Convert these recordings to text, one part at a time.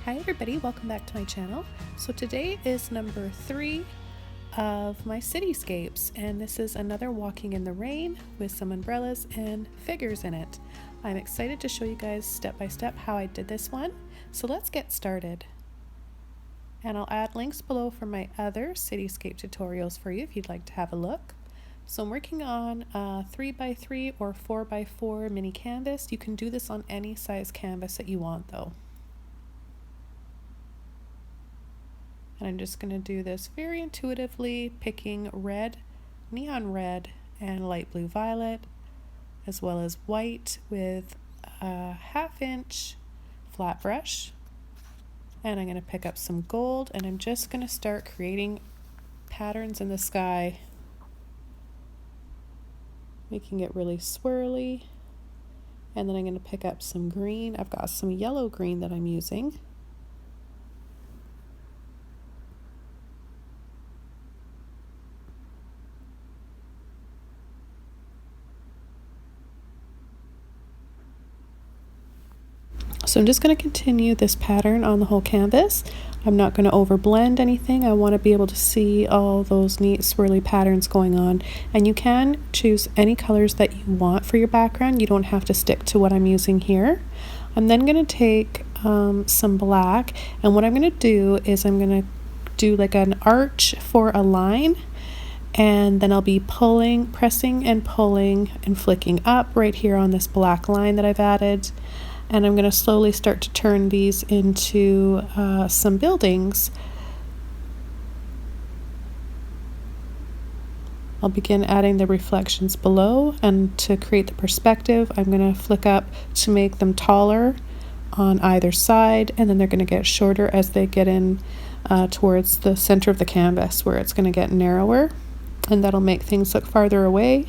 Hi everybody, welcome back to my channel. So today is number 3 of my cityscapes, and this is another walking in the rain with some umbrellas and figures in it. I'm excited to show you guys step by step how I did this one. So let's get started. And I'll add links below for my other cityscape tutorials for you if you'd like to have a look. So I'm working on a 3x3 or 4x4 mini canvas. You can do this on any size canvas that you want though. And I'm just going to do this very intuitively, picking red, neon red, and light blue violet, as well as white with a 1/2 inch flat brush. And I'm going to pick up some gold, and I'm just going to start creating patterns in the sky, making it really swirly. And then I'm going to pick up some green. I've got some yellow green that I'm using. So I'm just going to continue this pattern on the whole canvas. I'm not going to overblend anything. I want to be able to see all those neat swirly patterns going on. And you can choose any colors that you want for your background. You don't have to stick to what I'm using here. I'm then going to take some black, and what I'm going to do is I'm going to do like an arch for a line, and then I'll be pressing and pulling and flicking up right here on this black line that I've added. And I'm going to slowly start to turn these into some buildings. I'll begin adding the reflections below, and to create the perspective I'm going to flick up to make them taller on either side, and then they're going to get shorter as they get in towards the center of the canvas, where it's going to get narrower, and that'll make things look farther away,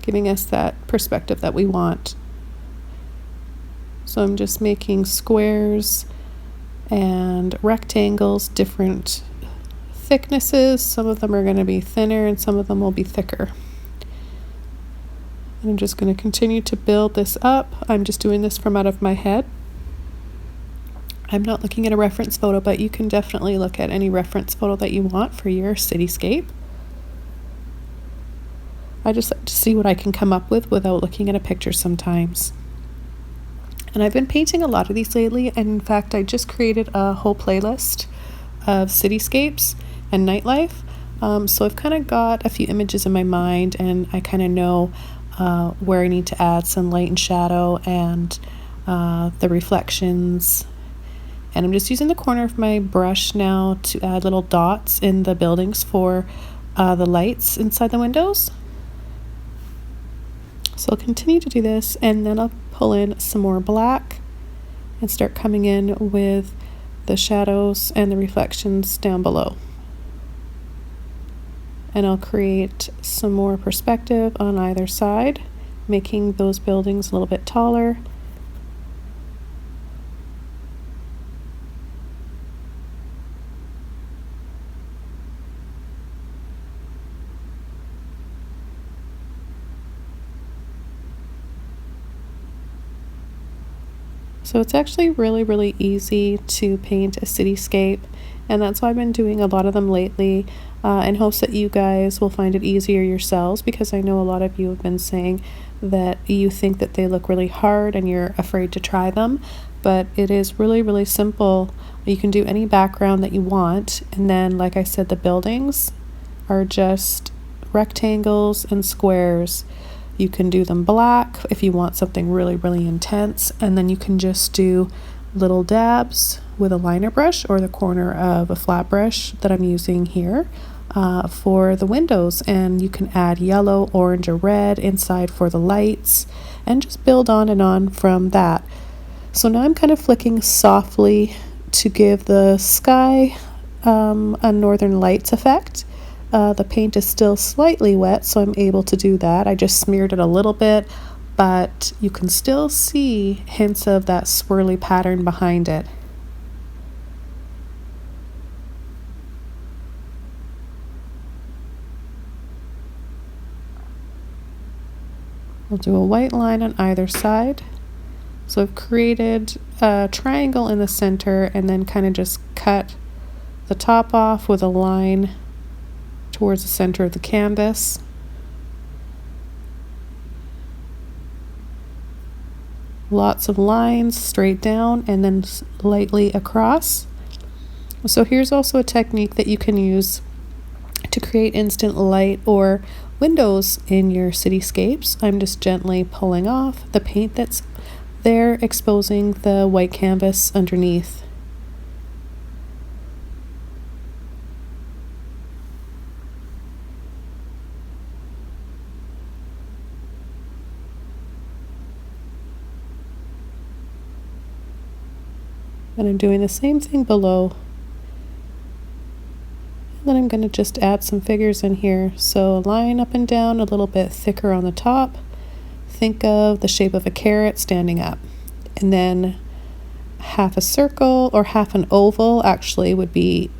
giving us that perspective that we want. So I'm just making squares and rectangles, different thicknesses. Some of them are going to be thinner and some of them will be thicker. And I'm just going to continue to build this up. I'm just doing this from out of my head. I'm not looking at a reference photo, but you can definitely look at any reference photo that you want for your cityscape. I just like to see what I can come up with without looking at a picture sometimes. And I've been painting a lot of these lately, and in fact I just created a whole playlist of cityscapes and nightlife. So I've kind of got a few images in my mind, and I kind of know where I need to add some light and shadow and the reflections. And I'm just using the corner of my brush now to add little dots in the buildings for the lights inside the windows. So I'll continue to do this, and then I'll pull in some more black and start coming in with the shadows and the reflections down below. And I'll create some more perspective on either side, making those buildings a little bit taller. So it's actually really easy to paint a cityscape, and that's why I've been doing a lot of them lately, in hopes that you guys will find it easier yourselves, because I know a lot of you have been saying that you think that they look really hard and you're afraid to try them, but it is really simple. You can do any background that you want, and then like I said, the buildings are just rectangles and squares. You can do them black if you want something really intense, and then you can just do little dabs with a liner brush or the corner of a flat brush that I'm using here for the windows, and you can add yellow, orange, or red inside for the lights, and just build on and on from that. So now I'm kind of flicking softly to give the sky a northern lights effect. The paint is still slightly wet, so I'm able to do that. I just smeared it a little bit, but you can still see hints of that swirly pattern behind it. We'll do a white line on either side. So I've created a triangle in the center and then kind of just cut the top off with a line towards the center of the canvas. Lots of lines straight down and then lightly across. So here's also a technique that you can use to create instant light or windows in your cityscapes. I'm just gently pulling off the paint that's there, exposing the white canvas underneath. And I'm doing the same thing below. And then I'm going to just add some figures in here. So a line up and down, a little bit thicker on the top. Think of the shape of a carrot standing up. And then half a circle or half an oval actually would be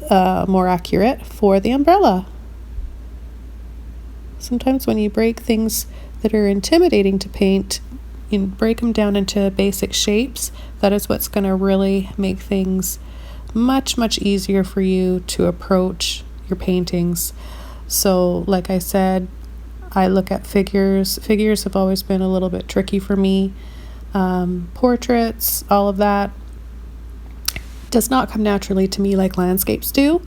more accurate for the umbrella. Sometimes when you break things that are intimidating to paint, you break them down into basic shapes. That is what's going to really make things much easier for you to approach your paintings. So like I said, I look at figures. Figures have always been a little bit tricky for me. Portraits, all of that does not come naturally to me like landscapes do.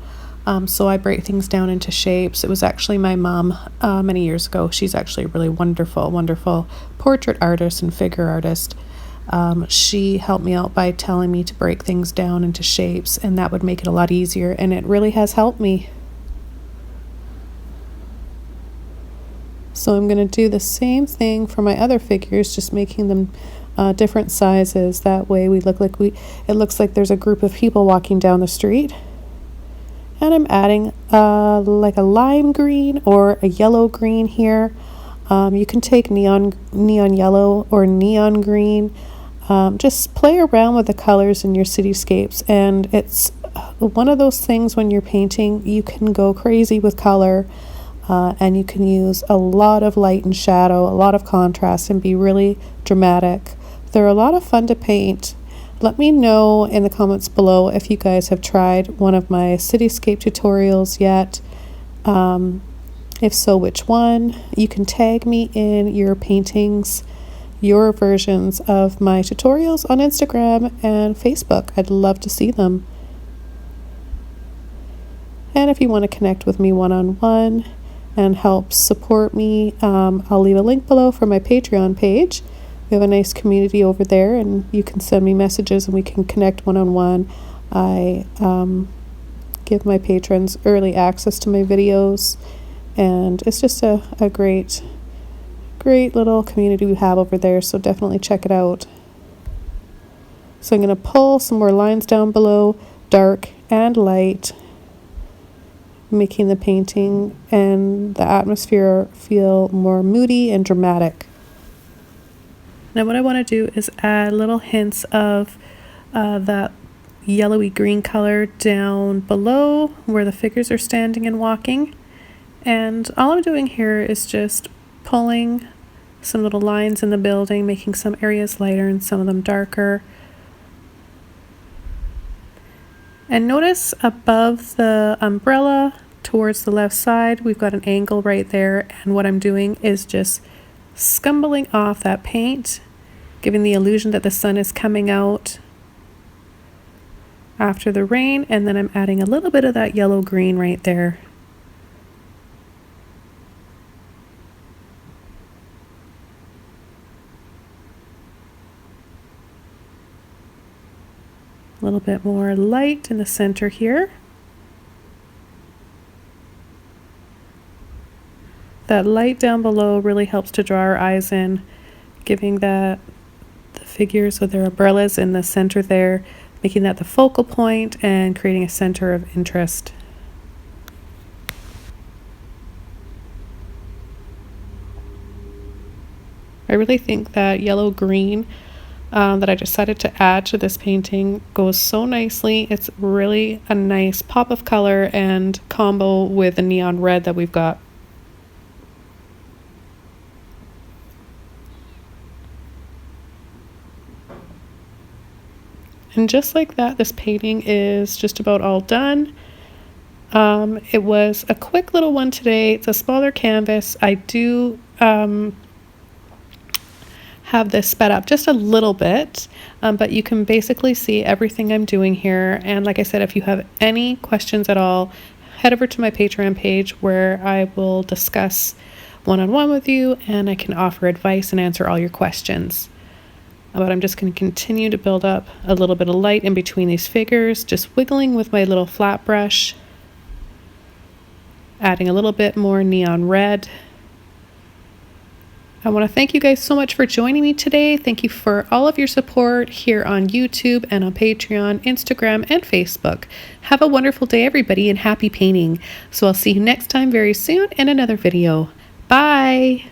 So I break things down into shapes. It was actually my mom many years ago. She's actually a really wonderful portrait artist and figure artist. She helped me out by telling me to break things down into shapes, and that would make it a lot easier, and it really has helped me. So I'm going to do the same thing for my other figures, just making them different sizes. That way it looks like there's a group of people walking down the street. And I'm adding like a lime green or a yellow green here. You can take neon yellow or neon green. Just play around with the colors in your cityscapes, and it's one of those things when you're painting, you can go crazy with color, and you can use a lot of light and shadow, a lot of contrast, and be really dramatic. They're a lot of fun to paint. Let me know in the comments below if you guys have tried one of my cityscape tutorials yet. If so, which one? You can tag me in your paintings, your versions of my tutorials on Instagram and Facebook. I'd love to see them. And if you want to connect with me one-on-one and help support me, I'll leave a link below for my Patreon page. We have a nice community over there, and you can send me messages and we can connect one-on-one. I give my patrons early access to my videos, and it's just a great little community we have over there, so definitely check it out. So I'm going to pull some more lines down below, dark and light, making the painting and the atmosphere feel more moody and dramatic. Now what I want to do is add little hints of that yellowy green color down below where the figures are standing and walking. And all I'm doing here is just pulling some little lines in the building, making some areas lighter and some of them darker. And notice above the umbrella towards the left side, we've got an angle right there, and what I'm doing is just scumbling off that paint, giving the illusion that the sun is coming out after the rain, and then I'm adding a little bit of that yellow green right there. A little bit more light in the center here. That light down below really helps to draw our eyes in, giving the figures with their umbrellas in the center there, making that the focal point and creating a center of interest. I really think that yellow-green that I decided to add to this painting goes so nicely. It's really a nice pop of color and combo with the neon red that we've got. And just like that, this painting is just about all done. It was a quick little one today. It's a smaller canvas. I do have this sped up just a little bit, but you can basically see everything I'm doing here. And like I said, if you have any questions at all, head over to my Patreon page where I will discuss one-on-one with you and I can offer advice and answer all your questions. But I'm just going to continue to build up a little bit of light in between these figures, just wiggling with my little flat brush, adding a little bit more neon red. I want to thank you guys so much for joining me today. Thank you for all of your support here on YouTube and on Patreon, Instagram, and Facebook. Have a wonderful day, everybody, and happy painting. So I'll see you next time very soon in another video. Bye!